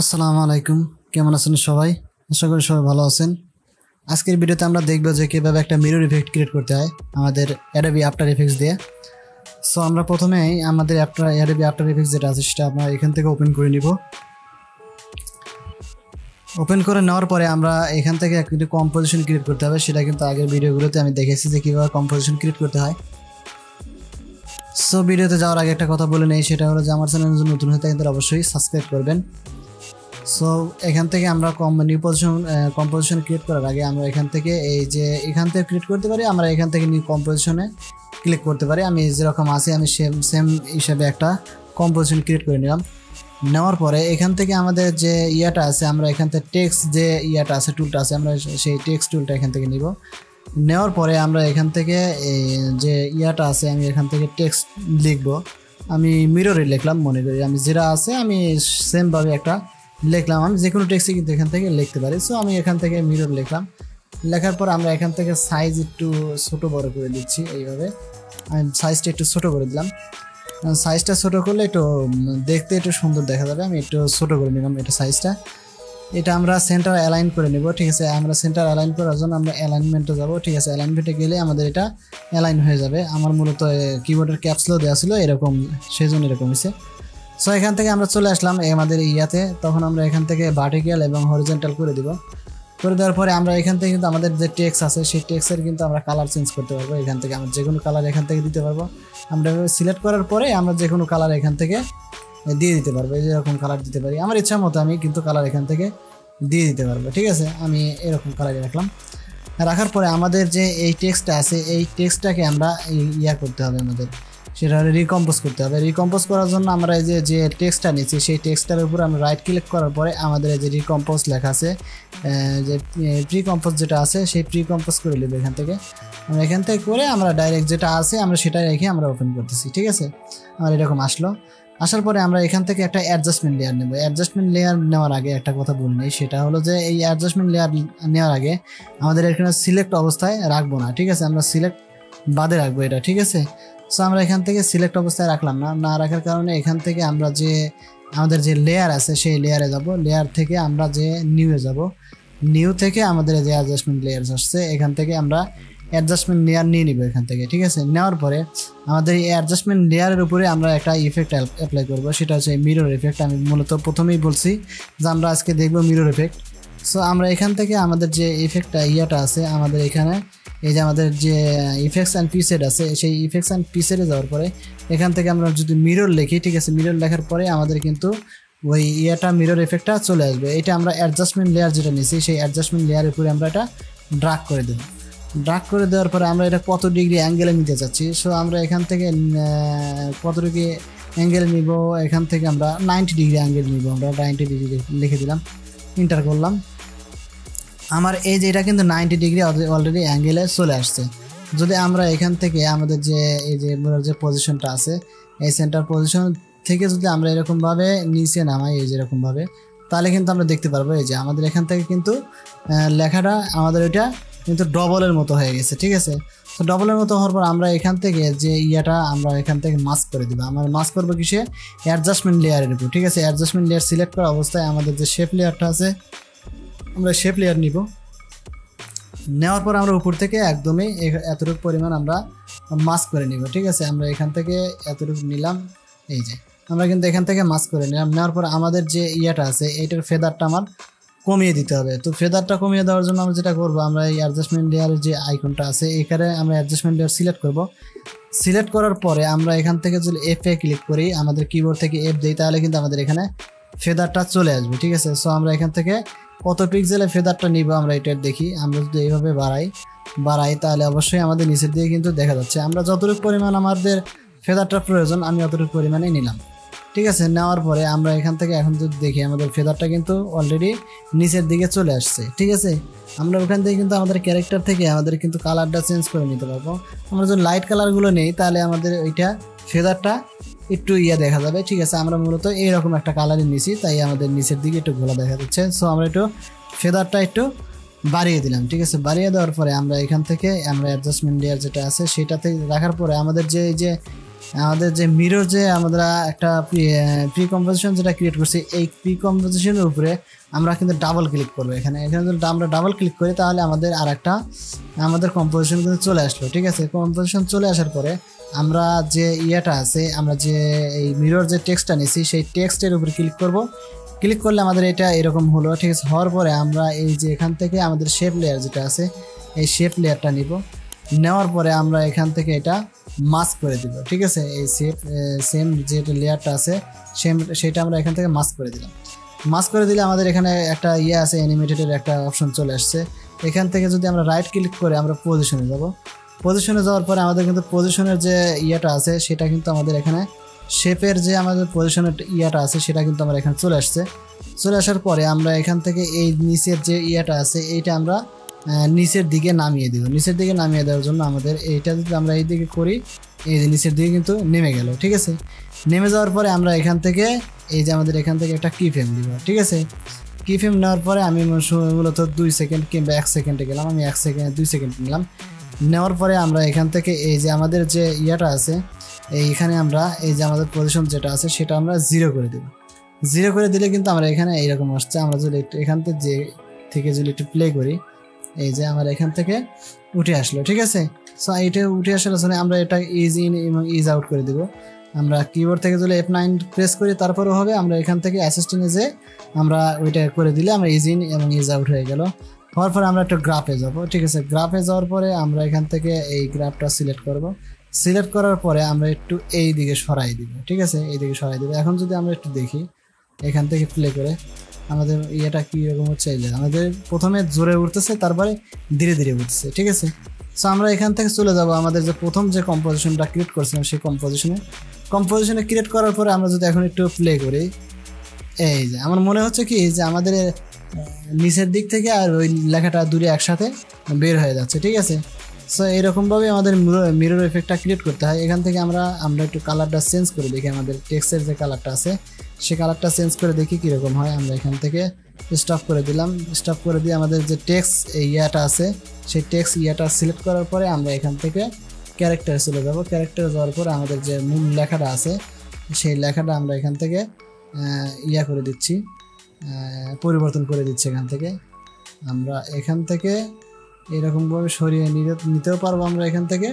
আসসালামু আলাইকুম, কেমন আছেন সবাই? আশা করি সবাই ভালো আছেন। আজকের ভিডিওতে আমরা দেখব যে কিভাবে একটা মিরর ইফেক্ট ক্রিয়েট করতে হয় আমাদের অ্যাডোবি আফটার ইফেক্টস দিয়ে। সো আমরা প্রথমেই আমাদের অ্যাডোবি আফটার ইফেক্টস যেটা আছে সেটা আমরা এখান থেকে ওপেন করে নিব। ওপেন করে নেওয়ার পরে আমরা এখান থেকে একটু কম্পোজিশন ক্রিয়েট করতে হবে, সেটা কিন্তু আগের ভিডিওগুলোতে আমি দেখেছি যে কীভাবে কম্পোজিশন ক্রিয়েট করতে হয়। সো ভিডিওতে যাওয়ার আগে একটা কথা বলে নেই, সেটা হলো যে আমার চ্যানেল যদি নতুন হয়ে থাকে তাহলে অবশ্যই সাবস্ক্রাইব করবেন। সো এখান থেকে আমরা নিউ কম্পোজিশন ক্রিয়েট করার আগে আমরা এখান থেকে এখান থেকে ক্রিয়েট করতে পারি, আমরা এখান থেকে নিউ কম্পোজিশনে ক্লিক করতে পারি। আমি যেরকম আছি আমি সেম হিসাবে একটা কম্পোজিশন ক্রিয়েট করে নিলাম। নেওয়ার পরে এখান থেকে আমাদের যে ইয়াটা আছে, আমরা এখান থেকে টেক্সট যে ইয়াটা আছে, টুলটা আছে, আমরা সেই টেক্সট টুলটা এখান থেকে নিব। নেওয়ার পরে আমরা এখান থেকে যে ইয়াটা আছে, আমি এখান থেকে টেক্সট লিখব। আমি মিররে লিখলাম, মনে করি আমি যেটা আছে আমি সেমভাবে একটা লিখলাম। আমি যে কোনো টেক্সটই কিন্তু এখান থেকে লিখতে পারি। সো আমি এখান থেকে মিরর লিখলাম। লেখার পর আমরা এখান থেকে সাইজ একটু ছোটো বড় করে দিচ্ছি। এইভাবে আমি সাইজটা একটু ছোটো করে দিলাম। সাইজটা ছোটো করলে একটু দেখতে একটু সুন্দর দেখা যাবে। আমি একটু ছোটো করে নিলাম এটা সাইজটা। এটা আমরা সেন্টার অ্যালাইন করে নেব, ঠিক আছে। আমরা সেন্টার অ্যালাইন করার জন্য আমরা অ্যালাইনমেন্টে যাব, ঠিক আছে। অ্যালাইনমেন্টে গেলে আমাদের এটা অ্যালাইন হয়ে যাবে। আমার মূলত কিবোর্ডের ক্যাপসুলও দেওয়া ছিল এরকম, সেই জন্য এরকম হয়েছে। সো এখান থেকে আমরা চলে আসলাম আমাদের ইয়াতে। তখন আমরা এখান থেকে ভার্টিক্যাল এবং হরিজন্টাল করে দিব। করে দেওয়ার পরে আমরা এখান থেকে কিন্তু আমাদের যে টেক্সট আছে সেই টেক্সটের কিন্তু আমরা কালার চেঞ্জ করতে পারবো। এখান থেকে আমরা যে কোনো কালার এখান থেকে দিতে পারবো। আমরা সিলেক্ট করার পরে আমরা যে কোনো কালার এখান থেকে দিয়ে দিতে পারবো। যেরকম কালার দিতে পারি আমার ইচ্ছা মতো, আমি কিন্তু কালার এখান থেকে দিয়ে দিতে পারবো, ঠিক আছে। আমি এরকম কালারই রাখলাম। রাখার পরে আমাদের যে এই টেক্সটটা আছে এই টেক্সটটাকে আমরা ইয়া করতে হবে, আমাদের সেটা রিকম্পোজ করতে হবে। রিকম্পোজ করার জন্য আমরা এই যে টেক্সটটা নিচ্ছি সেই টেক্সটটার উপর আমরা রাইট ক্লিক করার পরে আমাদের এই যে রিকম্পোজ লেখা আছে, যে প্রি কম্পোজ যেটা আছে সেই প্রি কম্পোজ করে নেব। এখান থেকে আমরা এখান থেকে করে আমরা ডাইরেক্ট যেটা আছে আমরা সেটাই রেখে আমরা ওপেন করতেছি, ঠিক আছে। আমার এরকম আসলো। আসার পরে আমরা এখান থেকে একটা অ্যাডজাস্টমেন্ট লেয়ার নেব। অ্যাডজাস্টমেন্ট লেয়ার নেওয়ার আগে একটা কথা বলে নিই, সেটা হলো যে এই অ্যাডজাস্টমেন্ট লেয়ার নেওয়ার আগে আমাদের এখানে সিলেক্ট অবস্থায় রাখবো না, ঠিক আছে। আমরা সিলেক্ট বাদে রাখবো এটা, ঠিক আছে। সো আমরা এখান থেকে সিলেক্ট অবস্থায় রাখলাম না রাখার কারণে এখান থেকে আমরা যে আমাদের যে লেয়ার আছে সেই লেয়ারে যাব। লেয়ার থেকে আমরা যে নিউয়ে যাব, নিউ থেকে আমাদের যে অ্যাডজাস্টমেন্ট লেয়ার আসছে এখান থেকে আমরা অ্যাডজাস্টমেন্ট লেয়ার নিয়ে নিব এখান থেকে, ঠিক আছে। নেওয়ার পরে আমাদের এই অ্যাডজাস্টমেন্ট লেয়ারের উপরে আমরা একটা ইফেক্ট অ্যাপ্লাই করব, সেটা হচ্ছে মিরর ইফেক্ট। আমি মূলত প্রথমেই বলছি যে আমরা আজকে দেখব মিরর ইফেক্ট। সো আমরা এখান থেকে আমাদের যে ইফেক্টটা ইয়াটা আছে আমাদের এখানে এই যে আমাদের যে ইফেক্টস অ্যান্ড প্রিসেট আছে সেই ইফেক্টস অ্যান্ড প্রিসেটে যাওয়ার পরে এখান থেকে আমরা যদি মিরর লিখি, ঠিক আছে, মিরর লেখার পরে আমাদের কিন্তু ওই ইয়াটা মিরর ইফেক্টটা চলে আসবে। এটা আমরা অ্যাডজাস্টমেন্ট লেয়ার যেটা নিয়েছি সেই অ্যাডজাস্টমেন্ট লেয়ারের উপরে আমরা এটা ড্রাগ করে দেব। ড্রাগ করে দেওয়ার পরে আমরা এটা কত ডিগ্রি অ্যাঙ্গেলে নিতে চাচ্ছি, সো আমরা এখান থেকে কত ডিগ্রি অ্যাঙ্গেল নিব, এখান থেকে আমরা 90 ডিগ্রি অ্যাঙ্গেল নিব। আমরা 90 ডিগ্রি লিখে দিলাম, ইন্টার করলাম। আমার এই যে এটা কিন্তু 90 ডিগ্রি অলরেডি অ্যাঙ্গেলে চলে আসছে। যদি আমরা এখান থেকে আমাদের যে এই যে পজিশনটা আছে এই সেন্টার পজিশন থেকে যদি আমরা এরকমভাবে নিচে নামাই এই যেরকমভাবে, তাহলে কিন্তু আমরা দেখতে পারবো এই যে আমাদের এখান থেকে কিন্তু লেখাটা আমাদের এটা কিন্তু ডবলের মতো হয়ে গেছে, ঠিক আছে। তো ডবলের মতো হওয়ার পর আমরা এখান থেকে যে ইয়াটা আমরা এখান থেকে মাস্ক করে দিব। আমরা মাস্ক করবো কিসে, অ্যাডজাস্টমেন্ট লেয়ারের উপর, ঠিক আছে। অ্যাডজাস্টমেন্ট লেয়ার সিলেক্ট করা অবস্থায় আমাদের যে শেপ লেয়ারটা আছে আমরা শেপ লেয়ার নিব। নেওয়ার পর আমরা উপর থেকে একদমই এতটুকু পরিমাণ আমরা মাস্ক করে নিব, ঠিক আছে। আমরা এখান থেকে এতটুকু নিলাম, এই যে আমরা কিন্তু এখান থেকে মাস্ক করে নিলাম। নেওয়ার পর আমাদের যে ইয়াটা আছে এইটার ফেদারটা আমার কমিয়ে দিতে হবে। তো ফেদারটা কমিয়ে দেওয়ার জন্য আমরা যেটা করবো, আমরা এই অ্যাডজাস্টমেন্ট লেয়ারের যে আইকনটা আছে এখানে আমরা অ্যাডজাস্টমেন্ট লেয়ার সিলেক্ট করব। সিলেক্ট করার পরে আমরা এখান থেকে যদি এফে ক্লিক করি, আমাদের কিবোর্ড থেকে এফ দিই, তাহলে কিন্তু আমাদের এখানে ফেদারটা চলে আসবে, ঠিক আছে। সো আমরা এখান থেকে কত পিক্সেলে ফেদারটা নিব আমরা এটা দেখি। আমরা যদি এইভাবে বাড়াই তাহলে অবশ্যই আমাদের নিচের দিকে কিন্তু দেখা যাচ্ছে। আমরা যতটুকু পরিমাণ আমাদের ফেদারটা প্রয়োজন আমি অতটুকু পরিমাণে নিলাম, ঠিক আছে। নেওয়ার পরে আমরা এখান থেকে এখন যদি দেখি আমাদের ফেদারটা কিন্তু অলরেডি নিচের দিকে চলে আসছে, ঠিক আছে। আমরা ওখান থেকে কিন্তু আমাদের ক্যারেক্টার থেকে আমাদের কিন্তু কালারটা চেঞ্জ করে নিতে পারবো। আমরা যদি লাইট কালারগুলো নেই তাহলে আমাদের ওইটা ফেদারটা একটু দেখা যাবে, ঠিক আছে। আমরা মূলত এইরকম একটা কালারই নিছি, তাই আমাদের নিচের দিকে একটু ঘোলা দেখা যাচ্ছে। সো আমরা একটু ফেদারটা একটু বাড়িয়ে দিলাম, ঠিক আছে। বাড়িয়ে দেওয়ার পরে আমরা এখান থেকে আমরা অ্যাডজাস্টমেন্ট লেয়ার যেটা আছে সেটাতে রাখার পরে আমাদের যে আমাদের যে মিরর যে আমরা একটা প্রি কম্পোজিশন যেটা ক্রিয়েট করছি এই প্রি কম্পোজিশনের উপরে আমরা কিন্তু ডাবল ক্লিক করবো। এখানে যদি আমরা ডাবল ক্লিক করি তাহলে আমাদের আর একটা আমাদের কম্পোজিশন কিন্তু চলে আসলো। ঠিক আছে, কম্পোজিশন চলে আসার পরে আমরা যে ইয়েটা আছে, আমরা যে এই মিরর যে টেক্সটটা নিছি সেই টেক্সটের উপরে ক্লিক করব। ক্লিক করলে আমাদের এটা এরকম হলো। ঠিক আছে, হওয়ার পরে আমরা এই যে এখান থেকে আমাদের শেপ লেয়ার যেটা আছে এই শেপ লেয়ারটা নিব। নেওয়ার পরে আমরা এখান থেকে এটা মাস্ক করে দিব। ঠিক আছে, এই সেম যে লেয়ারটা আছে সেটা আমরা এখান থেকে মাস্ক করে দিলাম। মাস্ক করে দিলে আমাদের এখানে একটা ইয়ে আছে, অ্যানিমেটেডের একটা অপশন চলে আসছে। এখান থেকে যদি আমরা রাইট ক্লিক করে আমরা পজিশনে যাব, পজিশনে যাওয়ার পরে আমাদের কিন্তু পজিশনের যে ইয়েটা আছে সেটা কিন্তু আমাদের এখানে শেপের যে আমাদের পজিশনের ইয়েটা আছে সেটা কিন্তু আমার এখানে চলে আসছে। চলে আসার পরে আমরা এখান থেকে এই নিচের যে ইয়েটা আছে এইটা আমরা নিচের দিকে নামিয়ে দিব। নিচের দিকে নামিয়ে দেওয়ার জন্য আমাদের এইটা যদি আমরা এই দিকে করি এই যে নিচের দিকে কিন্তু নেমে গেল। ঠিক আছে, নেমে যাওয়ার পরে আমরা এখান থেকে এই যে আমাদের এখান থেকে একটা কি ফ্রেম দিব। ঠিক আছে, কি ফ্রেম নেওয়ার পরে আমি মূলত 2 সেকেন্ড কিংবা 1 সেকেন্ডে গেলাম, আমি 2 সেকেন্ড নিলাম। নেওয়ার পরে আমরা এখান থেকে এই যে আমাদের যে ইয়েটা আছে এইখানে আমরা এই যে আমাদের পজিশন যেটা আছে সেটা আমরা 0 করে দেব। 0 করে দিলে কিন্তু আমরা এখানে এইরকম আসছে। আমরা যদি একটু এখান থেকে যদি একটু প্লে করি এই যে আমার এখান থেকে উঠে আসলো। ঠিক আছে, সো এটা উঠে আসার জন্য আমরা এটা ইজ ইন এবং ইজ আউট করে দেব। আমরা কিবোর্ড থেকে যদি F9 প্রেস করি তারপরও হবে। আমরা এখান থেকে অ্যাসিস্ট্যান্টে যে আমরা ওইটা করে দিলে আমরা ইজ ইন এবং ইজ আউট হয়ে গেল। হওয়ার পরে আমরা একটা গ্রাফে যাব। ঠিক আছে, গ্রাফে যাওয়ার পরে আমরা এখান থেকে এই গ্রাফটা সিলেক্ট করব। সিলেক্ট করার পরে আমরা একটু এই দিকে সরাই দিব। ঠিক আছে, এই দিকে সরাই দিব। এখন যদি আমরা একটু দেখি এখান থেকে প্লে করে আমাদের ইয়েটা কীরকম হচ্ছে, এই যে আমাদের প্রথমে জোরে উঠতেছে তারপরে ধীরে ধীরে উঠতেছে। ঠিক আছে, সো আমরা এখান থেকে চলে যাব আমাদের যে প্রথম যে কম্পোজিশনটা ক্রিয়েট করছিলাম সেই কম্পোজিশনে ক্রিয়েট করার পরে আমরা যদি এখন একটু প্লে করি এই যে আমার মনে হচ্ছে কি যে আমাদের নিচের দিক থেকে আর ওই লেখাটা দূরে একসাথে বের হয়ে যাচ্ছে। ঠিক আছে, সো এরকমভাবে আমাদের মিরর এফেক্টটা ক্রিয়েট করতে হয়। এখান থেকে আমরা একটু কালারটা চেঞ্জ করে দেখি, আমাদের টেক্সটের যে কালারটা আছে সেই কালারটা চেঞ্জ করে দেখি কীরকম হয়। আমরা এখান থেকে স্টপ করে দিলাম। স্টপ করে দিয়ে আমাদের যে টেক্সট ইয়াটা আছে সেই টেক্সট ইয়াটা সিলেক্ট করার পরে আমরা এখান থেকে ক্যারেক্টারে চলে যাব। ক্যারেক্টারে যাওয়ার পরে আমাদের যে মূল লেখাটা আছে সেই লেখাটা আমরা এখান থেকে করে দিচ্ছি, পরিবর্তন করে দিচ্ছি। এখান থেকে আমরা এখান থেকে এরকমভাবে সরিয়ে নিতেও পারবো আমরা এখান থেকে।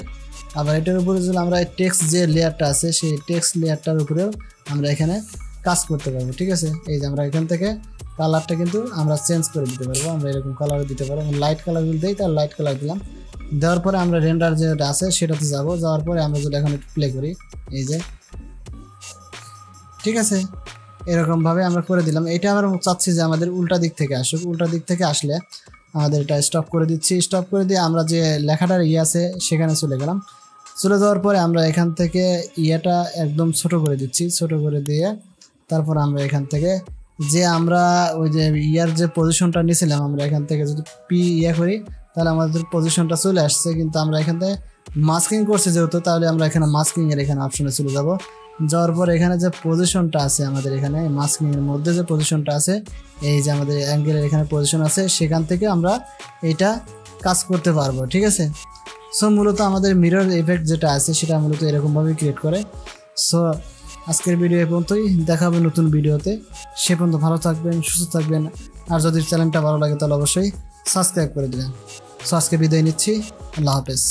আবার এটার উপরে যদি আমরা টেক্সট যে লেয়ারটা আছে সেই টেক্সট লেয়ারটার উপরেও আমরা এখানে কাজ করতে পারবো। ঠিক আছে, এই যে আমরা এখান থেকে কালারটা কিন্তু আমরা চেঞ্জ করে দিতে পারবো। আমরা এরকম কালারও দিতে পারবো। লাইট কালার যদি দিই তাহলে লাইট কালার দিলাম। দেওয়ার পরে আমরা রেন্ডার যেটা আছে সেটাতে যাব। যাওয়ার পরে আমরা যদি এখন একটু প্লে করি এই যে, ঠিক আছে, এরকমভাবে আমরা করে দিলাম। এটা আমরা চাচ্ছি যে আমাদের উল্টা দিক থেকে আসুক। উল্টা দিক থেকে আসলে আমাদের এটা স্টপ করে দিচ্ছি। স্টপ করে দিয়ে আমরা যে লেখাটার আছে সেখানে চলে গেলাম। চলে যাওয়ার পরে আমরা এখান থেকে ইয়েটা একদম ছোট করে দিচ্ছি। ছোট করে দিয়ে তারপর আমরা এখান থেকে যে আমরা ওই যে যে পজিশনটা নিয়েছিলাম আমরা এখান থেকে যদি করি তাহলে আমাদের পজিশনটা চলে আসছে। কিন্তু আমরা এখান থেকে মাস্কিং করছি যেহেতু, তাহলে আমরা এখানে মাস্কিংয়ের এখানে অপশনে চলে যাব। যাওয়ার পর এখানে যে পজিশনটা আছে আমাদের এখানে মাস্কিংয়ের মধ্যে যে পজিশনটা আছে এই যে আমাদের অ্যাঙ্গেলের এখানে পজিশন আছে সেখান থেকে আমরা এটা কাজ করতে পারবো। ঠিক আছে, সো মূলত আমাদের মিরর এফেক্ট যেটা আছে সেটা মূলত এরকমভাবে ক্রিয়েট করে। সো আজকের ভিডিও এ পর্যন্তই, দেখা হবে নতুন ভিডিওতে। সে পর্যন্ত ভালো থাকবেন, সুস্থ থাকবেন। আর যদি চ্যানেলটা ভালো লাগে তাহলে অবশ্যই সাবস্ক্রাইব করে দেবেন। সো আজকে বিদায় নিচ্ছি, আল্লাহ হাফেজ।